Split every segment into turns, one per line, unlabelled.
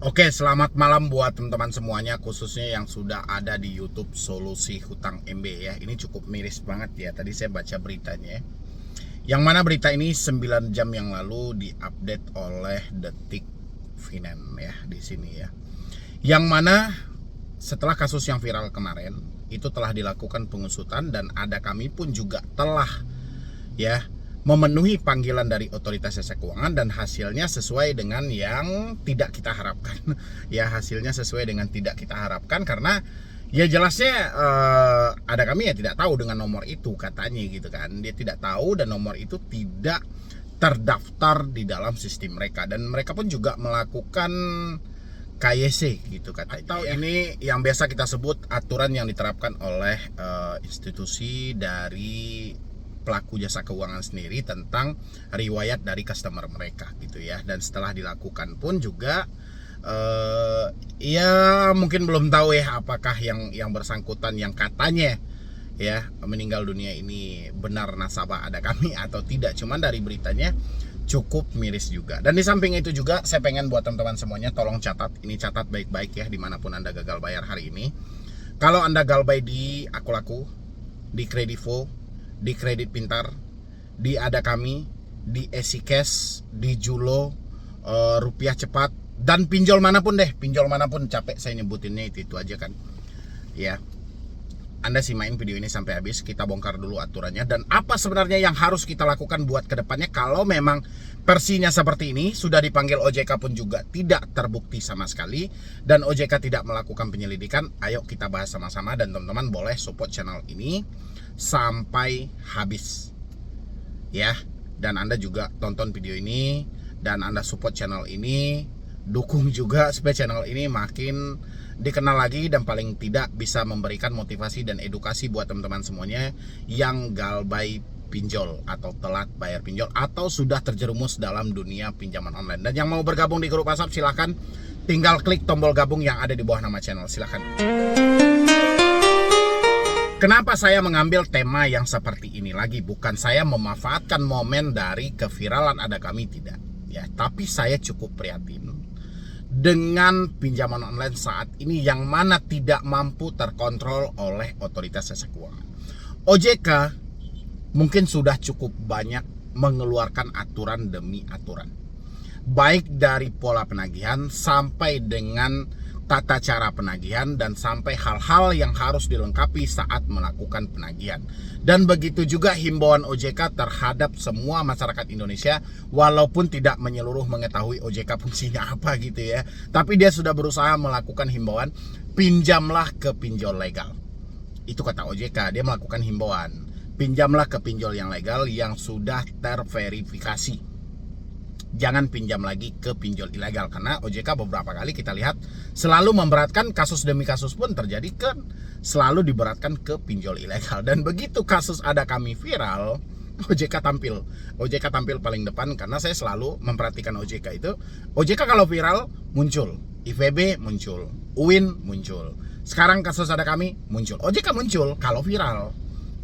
Oke, selamat malam buat teman-teman semuanya, khususnya yang sudah ada di YouTube Solusi Hutang MB ya. Ini cukup miris banget ya. Tadi saya baca beritanya, yang mana berita ini 9 jam yang lalu diupdate oleh Detik Finance ya di sini ya. Yang mana setelah kasus yang viral kemarin itu telah dilakukan pengusutan dan ada kami pun juga telah ya memenuhi panggilan dari otoritas jasa keuangan dan hasilnya sesuai dengan yang tidak kita harapkan. Ya, hasilnya sesuai dengan tidak kita harapkan karena ya jelasnya ada kami ya tidak tahu dengan nomor itu katanya gitu kan. Dia tidak tahu dan nomor itu tidak terdaftar di dalam sistem mereka dan mereka pun juga melakukan KYC gitu katanya. Atau ya, ini yang biasa kita sebut aturan yang diterapkan oleh institusi dari pelaku jasa keuangan sendiri tentang riwayat dari customer mereka gitu ya. Dan setelah dilakukan pun juga ya mungkin belum tahu ya apakah yang bersangkutan yang katanya ya meninggal dunia ini benar nasabah ada kami atau tidak. Cuman dari beritanya cukup miris juga. Dan di samping itu juga saya pengen buat teman-teman semuanya tolong catat, ini catat baik-baik ya dimanapun Anda gagal bayar hari ini. Kalau Anda galbay di Akulaku, di Kredivo, di Kredit Pintar, di Ada Kami, di EasyCash, di Julo, Rupiah Cepat, dan pinjol manapun deh, pinjol manapun, capek saya nyebutinnya itu aja kan. Ya, Anda simain video ini sampai habis, kita bongkar dulu aturannya dan apa sebenarnya yang harus kita lakukan buat kedepannya kalau memang versinya seperti ini. Sudah dipanggil OJK pun juga tidak terbukti sama sekali dan OJK tidak melakukan penyelidikan. Ayo kita bahas sama-sama dan teman-teman boleh support channel ini sampai habis ya. Dan Anda juga tonton video ini dan Anda support channel ini, dukung juga supaya channel ini makin dikenal lagi dan paling tidak bisa memberikan motivasi dan edukasi buat teman-teman semuanya yang galbay pinjol atau telat bayar pinjol atau sudah terjerumus dalam dunia pinjaman online. Dan yang mau bergabung di grup WhatsApp silahkan tinggal klik tombol gabung yang ada di bawah nama channel, silahkan. Kenapa saya mengambil tema yang seperti ini lagi? Bukan saya memanfaatkan momen dari keviralan Ada Kami, tidak ya, tapi saya cukup prihatin dengan pinjaman online saat ini yang mana tidak mampu terkontrol oleh otoritas jasa keuangan. OJK mungkin sudah cukup banyak mengeluarkan aturan demi aturan, baik dari pola penagihan sampai dengan tata cara penagihan dan sampai hal-hal yang harus dilengkapi saat melakukan penagihan. Dan begitu juga himbauan OJK terhadap semua masyarakat Indonesia, walaupun tidak menyeluruh mengetahui OJK fungsinya apa gitu ya, tapi dia sudah berusaha melakukan himbauan, pinjamlah ke pinjol legal. Itu kata OJK, dia melakukan himbauan, pinjamlah ke pinjol yang legal yang sudah terverifikasi. Jangan pinjam lagi ke pinjol ilegal karena OJK beberapa kali kita lihat selalu memberatkan, kasus demi kasus pun terjadi kan selalu diberatkan ke pinjol ilegal. Dan begitu kasus Ada Kami viral, OJK tampil paling depan karena saya selalu memperhatikan OJK itu. OJK kalau viral muncul, IVB muncul, UIN muncul, sekarang kasus Ada Kami muncul, OJK muncul kalau viral.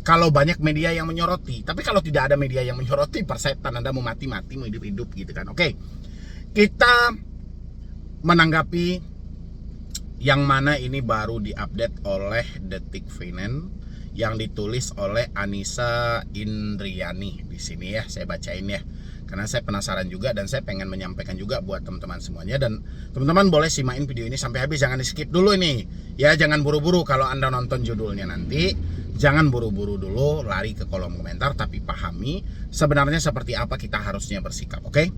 Kalau banyak media yang menyoroti, tapi kalau tidak ada media yang menyoroti, persetan Anda mau mati-mati, mau hidup-hidup gitu kan. Oke, kita menanggapi yang mana ini baru diupdate oleh Detik Finance yang ditulis oleh Anissa Indriani di sini ya. Saya bacain ya, karena saya penasaran juga dan saya pengen menyampaikan juga buat teman-teman semuanya. Dan teman-teman boleh simain video ini sampai habis, jangan di skip dulu ini ya, jangan buru-buru. Kalau Anda nonton judulnya nanti jangan buru-buru dulu lari ke kolom komentar, tapi pahami sebenarnya seperti apa kita harusnya bersikap, oke?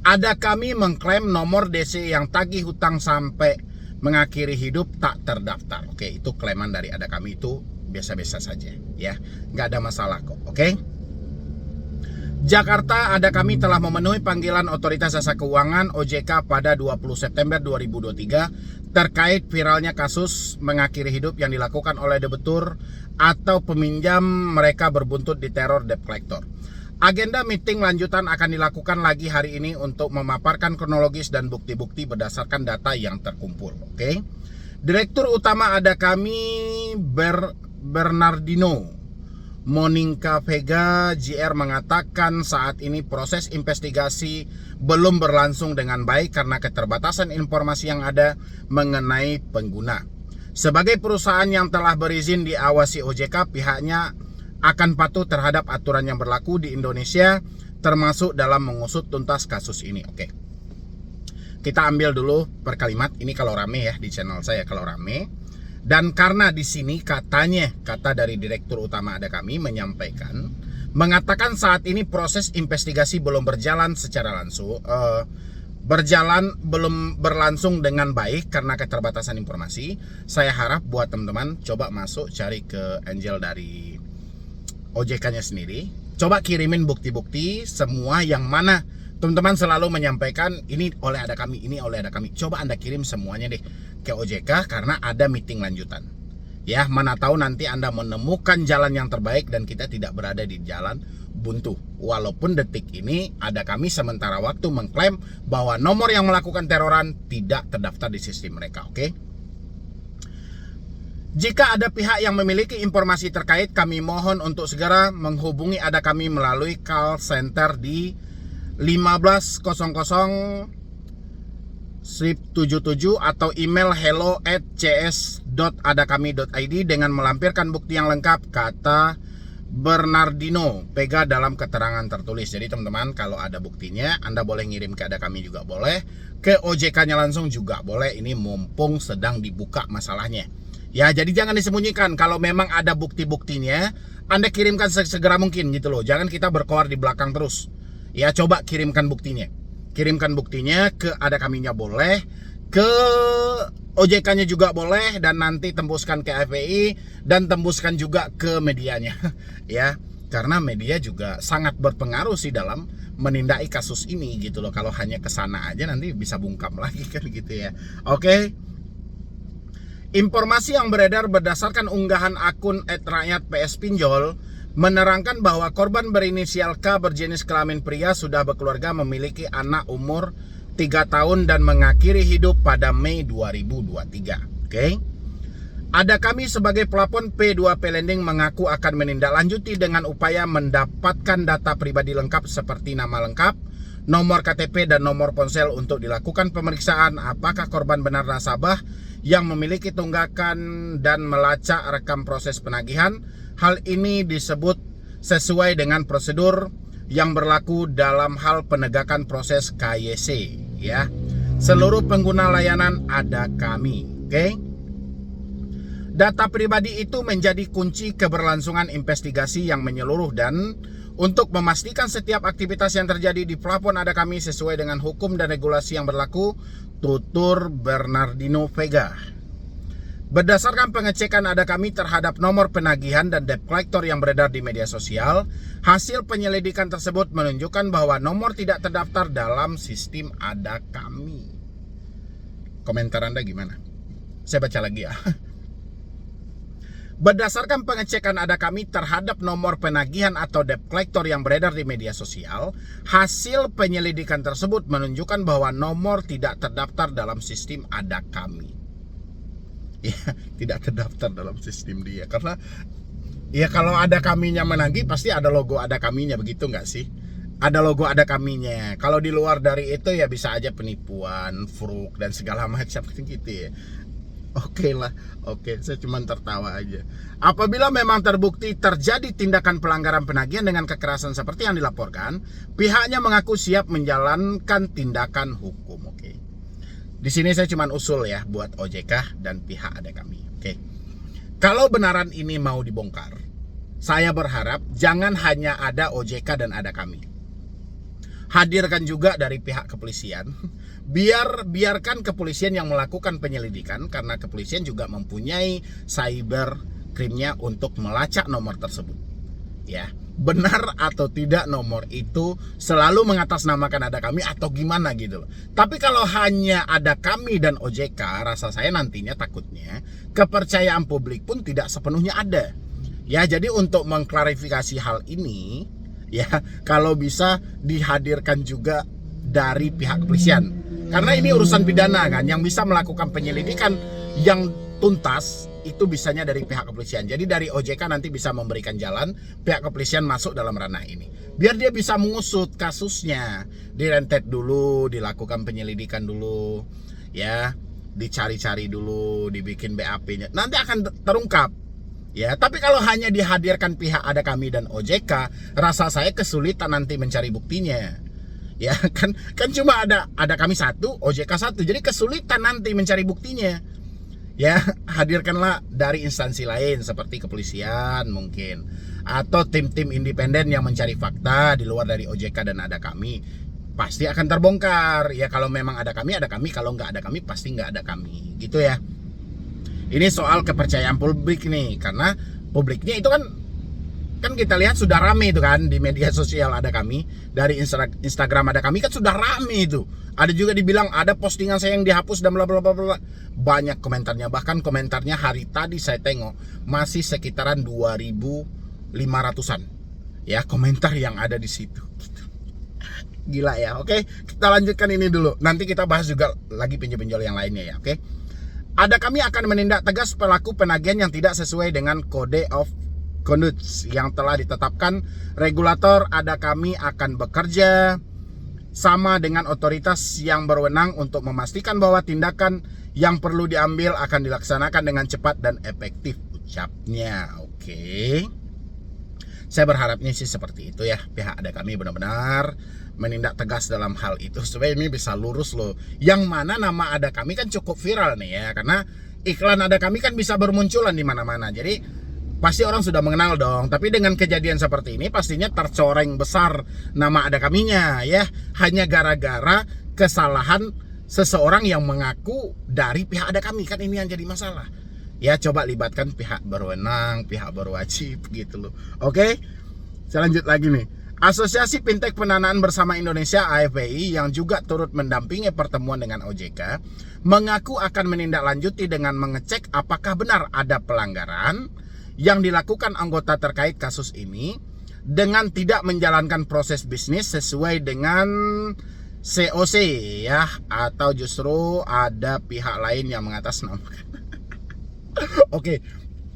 Ada Kami mengklaim nomor DC yang tagih hutang sampai mengakhiri hidup tak terdaftar. Oke, itu klaiman dari Ada Kami, itu biasa-biasa saja ya, nggak ada masalah kok, oke? Jakarta, Ada Kami telah memenuhi panggilan Otoritas Jasa Keuangan OJK pada 20 September 2023 terkait viralnya kasus mengakhiri hidup yang dilakukan oleh debitur atau peminjam mereka berbuntut di teror debt collector. Agenda meeting lanjutan akan dilakukan lagi hari ini untuk memaparkan kronologis dan bukti-bukti berdasarkan data yang terkumpul. Oke. Direktur Utama Ada Kami Bernardino Monica Vega JR mengatakan saat ini proses investigasi belum berlangsung dengan baik karena keterbatasan informasi yang ada mengenai pengguna. Sebagai perusahaan yang telah berizin diawasi OJK, pihaknya akan patuh terhadap aturan yang berlaku di Indonesia, termasuk dalam mengusut tuntas kasus ini. Oke. Kita ambil dulu per kalimat, ini kalau rame ya di channel saya kalau rame. Dan karena di sini kata dari Direktur Utama Ada Kami menyampaikan, mengatakan saat ini proses investigasi belum berjalan secara langsung, belum berlangsung dengan baik karena keterbatasan informasi. Saya harap buat teman-teman coba masuk cari ke Angel dari OJK-nya sendiri. Coba kirimin bukti-bukti semua yang mana teman-teman selalu menyampaikan ini oleh Ada Kami, ini oleh Ada Kami. Coba Anda kirim semuanya deh ke OJK karena ada meeting lanjutan. Ya, mana tahu nanti Anda menemukan jalan yang terbaik dan kita tidak berada di jalan buntu. Walaupun detik ini Ada Kami sementara waktu mengklaim bahwa nomor yang melakukan teroran tidak terdaftar di sistem mereka, oke? Jika ada pihak yang memiliki informasi terkait, kami mohon untuk segera menghubungi Ada Kami melalui call center di 1500-77 atau email hello@cs.adakami.id dengan melampirkan bukti yang lengkap, kata Bernardino Vega dalam keterangan tertulis. Jadi teman-teman kalau ada buktinya Anda boleh ngirim ke Ada Kami juga boleh, ke OJK-nya langsung juga boleh. Ini mumpung sedang dibuka masalahnya. Ya, jadi jangan disembunyikan. Kalau memang ada bukti-buktinya, Anda kirimkan segera mungkin gitu loh. Jangan kita berkoar di belakang terus. Ya, coba kirimkan buktinya. Kirimkan buktinya ke Ada Kaminya boleh, ke OJK-nya juga boleh, dan nanti tembuskan ke FPI dan tembuskan juga ke medianya. Ya, karena media juga sangat berpengaruh sih dalam menindaki kasus ini gitu loh. Kalau hanya ke sana aja nanti bisa bungkam lagi kan gitu ya. Oke. Informasi yang beredar berdasarkan unggahan akun @rakyat_ps_pinjol menerangkan bahwa korban berinisial K berjenis kelamin pria sudah berkeluarga, memiliki anak umur 3 tahun dan mengakhiri hidup pada Mei 2023. Oke. Ada Kami sebagai pelapor P2P Lending mengaku akan menindaklanjuti dengan upaya mendapatkan data pribadi lengkap seperti nama lengkap, nomor KTP dan nomor ponsel untuk dilakukan pemeriksaan apakah korban benar nasabah yang memiliki tunggakan dan melacak rekam proses penagihan. Hal ini disebut sesuai dengan prosedur yang berlaku dalam hal penegakan proses KYC ya. Seluruh pengguna layanan Ada Kami, oke? Data pribadi itu menjadi kunci keberlangsungan investigasi yang menyeluruh dan untuk memastikan setiap aktivitas yang terjadi di plafon Ada Kami sesuai dengan hukum dan regulasi yang berlaku, tutur Bernardino Vega. Berdasarkan pengecekan Ada Kami terhadap nomor penagihan dan debt collector yang beredar di media sosial, hasil penyelidikan tersebut menunjukkan bahwa nomor tidak terdaftar dalam sistem Ada Kami. Komentar Anda gimana? Saya baca lagi ya. Berdasarkan pengecekan Ada Kami terhadap nomor penagihan atau debt collector yang beredar di media sosial, hasil penyelidikan tersebut menunjukkan bahwa nomor tidak terdaftar dalam sistem Ada Kami. Ya, tidak terdaftar dalam sistem dia karena ya kalau Ada Kaminya menagih pasti ada logo Ada Kaminya, begitu nggak sih? Ada logo Ada Kaminya. Kalau di luar dari itu ya bisa aja penipuan, fraud dan segala macam gitu ya. Oke lah, oke, saya cuma tertawa aja. Apabila memang terbukti terjadi tindakan pelanggaran penagihan dengan kekerasan seperti yang dilaporkan, pihaknya mengaku siap menjalankan tindakan hukum. Oke. Di sini saya cuma usul ya buat OJK dan pihak Ada Kami. Oke. Kalau benaran ini mau dibongkar, saya berharap jangan hanya ada OJK dan Ada Kami. Hadirkan juga dari pihak kepolisian. Biarkan kepolisian yang melakukan penyelidikan karena kepolisian juga mempunyai cyber crime-nya untuk melacak nomor tersebut. Ya, benar atau tidak nomor itu selalu mengatasnamakan Ada Kami atau gimana gitu loh. Tapi kalau hanya Ada Kami dan OJK, rasa saya nantinya takutnya kepercayaan publik pun tidak sepenuhnya ada. Ya, jadi untuk mengklarifikasi hal ini, ya kalau bisa dihadirkan juga dari pihak kepolisian. Karena ini urusan pidana kan, yang bisa melakukan penyelidikan yang tuntas itu bisanya dari pihak kepolisian. Jadi dari OJK nanti bisa memberikan jalan pihak kepolisian masuk dalam ranah ini. Biar dia bisa mengusut kasusnya, direntet dulu, dilakukan penyelidikan dulu, ya, dicari-cari dulu, dibikin BAP-nya. Nanti akan terungkap. Ya, tapi kalau hanya dihadirkan pihak ada kami dan OJK, rasa saya kesulitan nanti mencari buktinya. Ya, kan cuma ada kami satu, OJK satu. Jadi kesulitan nanti mencari buktinya. Ya, hadirkanlah dari instansi lain seperti kepolisian mungkin, atau tim-tim independen yang mencari fakta di luar dari OJK dan ada kami. Pasti akan terbongkar. Ya, kalau memang ada kami, kalau nggak ada kami pasti nggak ada kami. Gitu ya. Ini soal kepercayaan publik nih, karena publiknya itu kan kita lihat sudah rame itu kan di media sosial ada kami, dari Instagram ada kami kan sudah rame itu. Ada juga dibilang ada postingan saya yang dihapus dan bla bla bla bla. Banyak komentarnya, bahkan komentarnya hari tadi saya tengok masih sekitaran 2.500-an. Ya, komentar yang ada di situ. Gila ya. Oke, kita lanjutkan ini dulu. Nanti kita bahas juga lagi pinjol-pinjol yang lainnya ya, oke? Ada kami akan menindak tegas pelaku penagihan yang tidak sesuai dengan Code of Conduct yang telah ditetapkan regulator. Ada kami akan bekerja sama dengan otoritas yang berwenang untuk memastikan bahwa tindakan yang perlu diambil akan dilaksanakan dengan cepat dan efektif, ucapnya. Oke. Saya berharapnya sih seperti itu ya. Pihak ada kami benar-benar menindak tegas dalam hal itu supaya ini bisa lurus loh. Yang mana nama ada kami kan cukup viral nih ya, karena iklan ada kami kan bisa bermunculan di mana-mana. Jadi pasti orang sudah mengenal dong. Tapi dengan kejadian seperti ini pastinya tercoreng besar nama ada kaminya ya, hanya gara-gara kesalahan seseorang yang mengaku dari pihak ada kami. Kan ini yang jadi masalah. Ya, coba libatkan pihak berwenang, pihak berwajib gitu loh. Oke, saya lanjut lagi nih. Asosiasi Fintech Pendanaan Bersama Indonesia (AFPI) yang juga turut mendampingi pertemuan dengan OJK mengaku akan menindaklanjuti dengan mengecek apakah benar ada pelanggaran yang dilakukan anggota terkait kasus ini dengan tidak menjalankan proses bisnis sesuai dengan COC ya, atau justru ada pihak lain yang mengatasnamakan. Oke.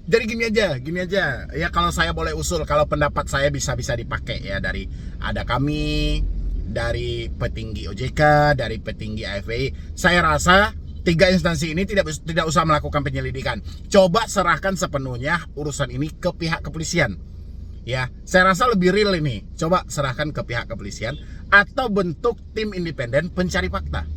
Jadi gini aja ya, kalau saya boleh usul, kalau pendapat saya bisa dipakai ya, dari ada kami, dari petinggi OJK, dari petinggi AFPI. Saya rasa tiga instansi ini tidak usah melakukan penyelidikan. Coba serahkan sepenuhnya urusan ini ke pihak kepolisian. Ya, saya rasa lebih real ini. Coba serahkan ke pihak kepolisian atau bentuk tim independen pencari fakta.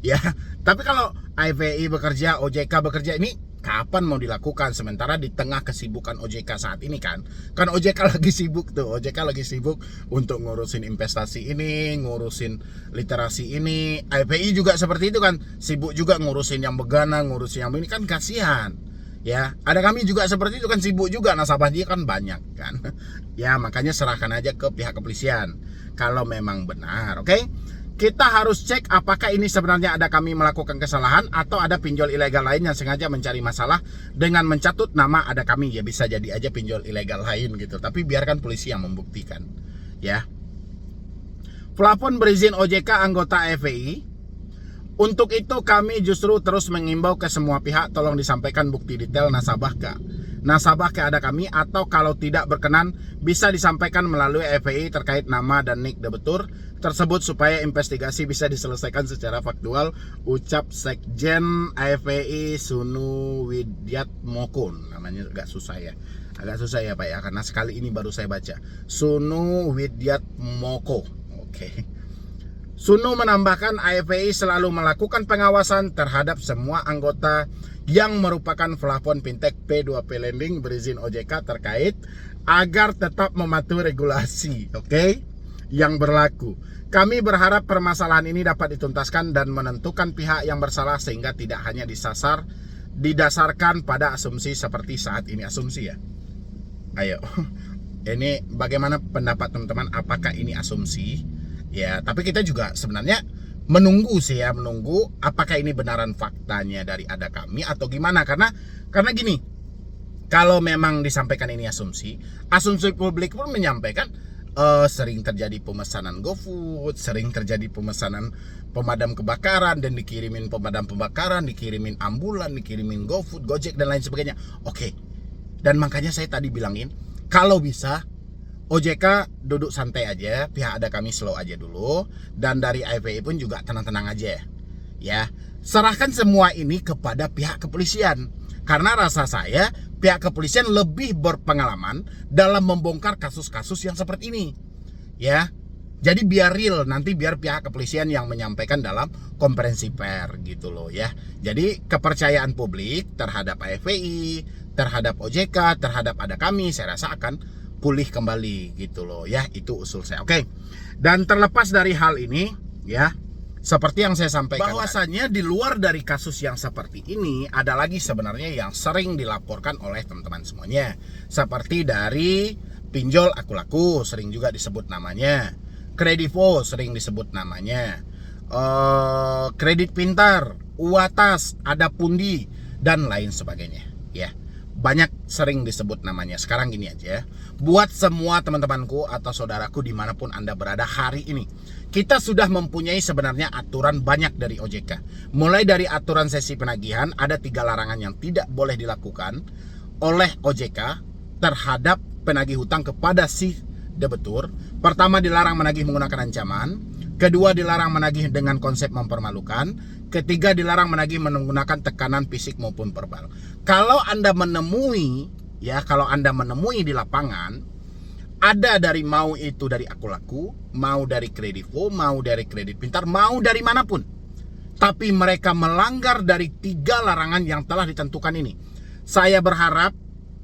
Ya, tapi kalau AFPI bekerja, OJK bekerja, ini kapan mau dilakukan? Sementara di tengah kesibukan OJK saat ini kan OJK lagi sibuk tuh, OJK lagi sibuk untuk ngurusin investasi ini, ngurusin literasi ini. AFPI juga seperti itu kan, sibuk juga ngurusin yang begana, ngurusin yang ini kan, kasihan. Ya, ada kami juga seperti itu kan, sibuk juga, nasabah dia kan banyak kan. Ya, makanya serahkan aja ke pihak kepolisian kalau memang benar, oke? Kita harus cek apakah ini sebenarnya ada kami melakukan kesalahan atau ada pinjol ilegal lain yang sengaja mencari masalah dengan mencatut nama ada kami. Ya, bisa jadi aja pinjol ilegal lain gitu, tapi biarkan polisi yang membuktikan ya. Plafon berizin OJK anggota AFPI. Untuk itu kami justru terus mengimbau ke semua pihak, tolong disampaikan bukti detail nasabah ke ada kami, atau kalau tidak berkenan bisa disampaikan melalui AFPI terkait nama dan nik debitur tersebut supaya investigasi bisa diselesaikan secara faktual, ucap Sekjen AFPI Sunu Widyatmoko. Namanya agak susah ya Pak ya, karena sekali ini baru saya baca. Sunu Widyatmoko. Oke. Sunu menambahkan AFPI selalu melakukan pengawasan terhadap semua anggota yang merupakan plafon fintech P2P lending berizin OJK terkait agar tetap mematuhi regulasi, oke, yang berlaku. Kami berharap permasalahan ini dapat dituntaskan dan menentukan pihak yang bersalah sehingga tidak hanya didasarkan pada asumsi seperti saat ini. Asumsi ya. Ayo. Ini bagaimana pendapat teman-teman, apakah ini asumsi? Ya, tapi kita juga sebenarnya menunggu apakah ini benaran faktanya dari ada kami atau gimana, karena gini, kalau memang disampaikan ini asumsi publik pun menyampaikan sering terjadi pemesanan GoFood, sering terjadi pemesanan pemadam kebakaran dan dikirimin pemadam kebakaran, dikirimin ambulan, dikirimin GoFood, Gojek dan lain sebagainya. Oke. Dan makanya saya tadi bilangin, kalau bisa OJK duduk santai aja, pihak ada kami slow aja dulu, dan dari FPI pun juga tenang-tenang aja. Ya, serahkan semua ini kepada pihak kepolisian. Karena rasa saya pihak kepolisian lebih berpengalaman dalam membongkar kasus-kasus yang seperti ini. Ya. Jadi biar real, nanti biar pihak kepolisian yang menyampaikan dalam konferensi pers gitu loh ya. Jadi kepercayaan publik terhadap FPI, terhadap OJK, terhadap ada kami, saya rasa akan pulih kembali gitu loh ya. Itu usul saya. Oke. Dan terlepas dari hal ini ya, seperti yang saya sampaikan bahwasanya di luar dari kasus yang seperti ini ada lagi sebenarnya yang sering dilaporkan oleh teman-teman semuanya. Seperti dari pinjol aku laku, sering juga disebut namanya. Kredivo sering disebut namanya. Kredit pintar, Uatas, ada Pundi dan lain sebagainya ya. Banyak sering disebut namanya. Sekarang gini aja, buat semua teman-temanku atau saudaraku dimanapun Anda berada hari ini, kita sudah mempunyai sebenarnya aturan banyak dari OJK. Mulai dari aturan sesi penagihan, ada 3 larangan yang tidak boleh dilakukan oleh OJK terhadap penagih hutang kepada si debitur. Pertama, dilarang menagih menggunakan ancaman. Kedua, dilarang menagih dengan konsep mempermalukan. Ketiga, dilarang menagih menggunakan tekanan fisik maupun verbal. Kalau Anda menemui di lapangan, ada dari mau itu dari aku laku, mau dari Kredivo, mau dari kredit pintar, mau dari manapun, tapi mereka melanggar dari 3 larangan yang telah ditentukan ini, saya berharap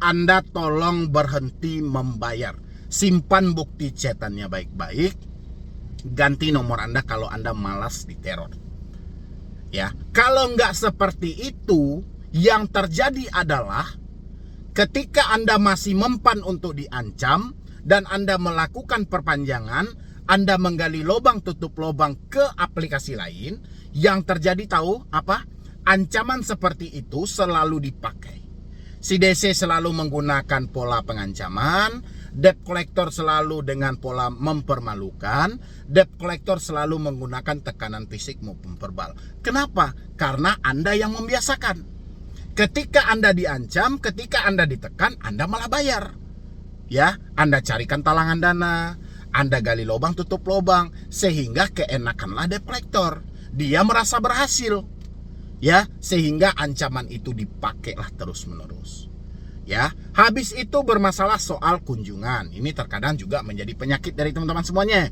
Anda tolong berhenti membayar. Simpan bukti chatannya baik-baik, ganti nomor Anda kalau Anda malas diteror. Ya, kalau nggak seperti itu, yang terjadi adalah ketika Anda masih mempan untuk diancam dan Anda melakukan perpanjangan, Anda menggali lubang tutup lubang ke aplikasi lain, yang terjadi tahu apa? Ancaman seperti itu selalu dipakai. Si DC selalu menggunakan pola pengancaman, debt collector selalu dengan pola mempermalukan, debt collector selalu menggunakan tekanan fisik maupun verbal. Kenapa? Karena Anda yang membiasakan. Ketika Anda diancam, ketika Anda ditekan, Anda malah bayar. Ya, Anda carikan talangan dana, Anda gali lubang tutup lubang, sehingga keenakanlah debt collector. Dia merasa berhasil. Ya, sehingga ancaman itu dipakailah terus-menerus. Ya, habis itu bermasalah soal kunjungan. Ini terkadang juga menjadi penyakit dari teman-teman semuanya.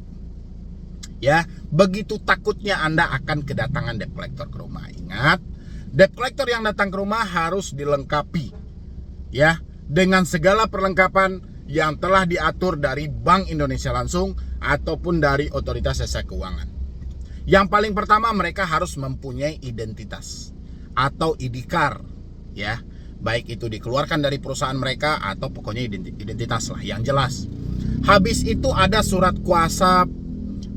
Ya, begitu takutnya Anda akan kedatangan debt collector ke rumah. Ingat, debt collector yang datang ke rumah harus dilengkapi ya dengan segala perlengkapan yang telah diatur dari Bank Indonesia langsung ataupun dari Otoritas Jasa Keuangan. Yang paling pertama, mereka harus mempunyai identitas atau ID card ya. Baik itu dikeluarkan dari perusahaan mereka atau pokoknya identitas lah yang jelas. Habis itu ada surat kuasa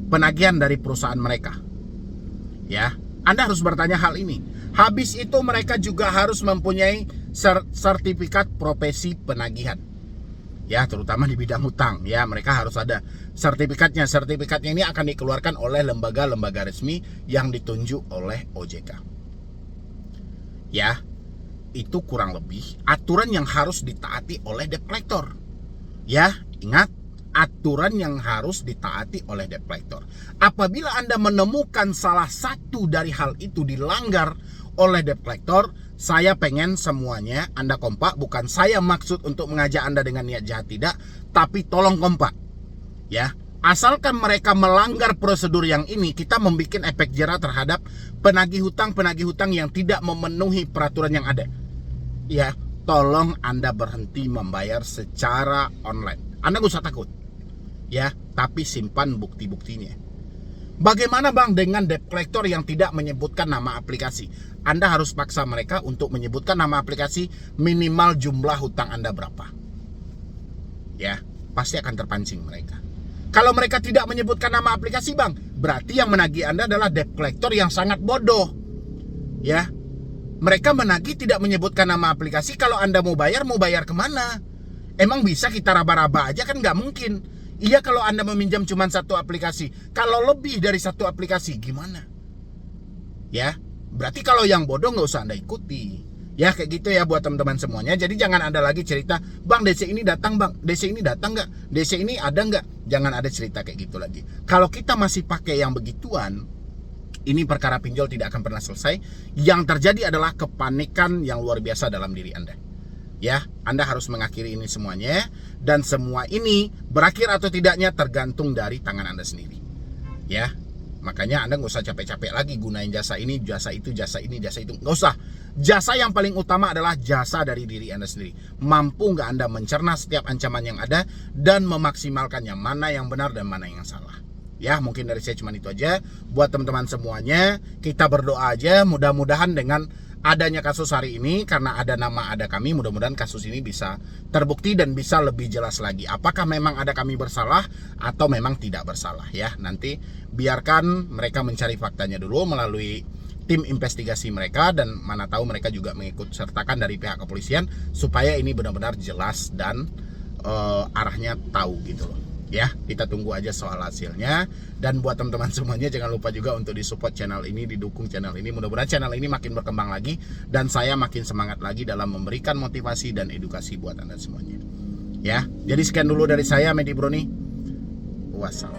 penagihan dari perusahaan mereka. Ya, Anda harus bertanya hal ini. Habis itu mereka juga harus mempunyai sertifikat profesi penagihan. Ya, terutama di bidang hutang ya, mereka harus ada sertifikatnya. Sertifikatnya ini akan dikeluarkan oleh lembaga-lembaga resmi yang ditunjuk oleh OJK. Ya, itu kurang lebih aturan yang harus ditaati oleh debt collector. Ya, ingat, aturan yang harus ditaati oleh debt collector. Apabila Anda menemukan salah satu dari hal itu dilanggar oleh debt collector, saya pengen semuanya Anda kompak. Bukan saya maksud untuk mengajak Anda dengan niat jahat, tidak, tapi tolong kompak. Ya, asalkan mereka melanggar prosedur yang ini, kita membuat efek jera terhadap penagih hutang yang tidak memenuhi peraturan yang ada. Ya, tolong Anda berhenti membayar secara online. Anda gak usah takut. Ya, tapi simpan bukti-buktinya. Bagaimana Bang dengan debt collector yang tidak menyebutkan nama aplikasi? Anda harus paksa mereka untuk menyebutkan nama aplikasi, minimal jumlah hutang Anda berapa. Ya, pasti akan terpancing mereka. Kalau mereka tidak menyebutkan nama aplikasi Bang, berarti yang menagih Anda adalah debt collector yang sangat bodoh. Ya, mereka menagih tidak menyebutkan nama aplikasi. Kalau Anda mau bayar kemana? Emang bisa kita raba-raba aja? Kan nggak mungkin. Iya kalau Anda meminjam cuma satu aplikasi. Kalau lebih dari satu aplikasi gimana? Ya, berarti kalau yang bodoh nggak usah Anda ikuti. Ya kayak gitu ya buat teman-teman semuanya. Jadi jangan ada lagi cerita, Bang DC ini datang Bang, DC ini datang nggak, DC ini ada nggak. Jangan ada cerita kayak gitu lagi. Kalau kita masih pakai yang begituan, ini perkara pinjol tidak akan pernah selesai. Yang terjadi adalah kepanikan yang luar biasa dalam diri Anda. Ya, Anda harus mengakhiri ini semuanya. Dan semua ini berakhir atau tidaknya tergantung dari tangan Anda sendiri. Ya, makanya Anda nggak usah capek-capek lagi gunain jasa ini, jasa itu, jasa ini, jasa itu. Nggak usah. Jasa yang paling utama adalah jasa dari diri Anda sendiri. Mampu nggak Anda mencerna setiap ancaman yang ada dan memaksimalkannya, mana yang benar dan mana yang salah. Ya, mungkin dari saya cuma itu aja. Buat teman-teman semuanya, kita berdoa aja mudah-mudahan dengan adanya kasus hari ini, karena ada nama ada kami, mudah-mudahan kasus ini bisa terbukti dan bisa lebih jelas lagi. Apakah memang ada kami bersalah atau memang tidak bersalah ya. Nanti biarkan mereka mencari faktanya dulu melalui tim investigasi mereka, dan mana tahu mereka juga mengikut sertakan dari pihak kepolisian supaya ini benar-benar jelas dan arahnya tahu gitu loh. Ya, kita tunggu aja soal hasilnya. Dan buat teman-teman semuanya jangan lupa juga untuk disupport channel ini, didukung channel ini. Mudah-mudahan channel ini makin berkembang lagi dan saya makin semangat lagi dalam memberikan motivasi dan edukasi buat Anda semuanya. Ya, jadi sekian dulu dari saya, Medi Broni. Wassalam.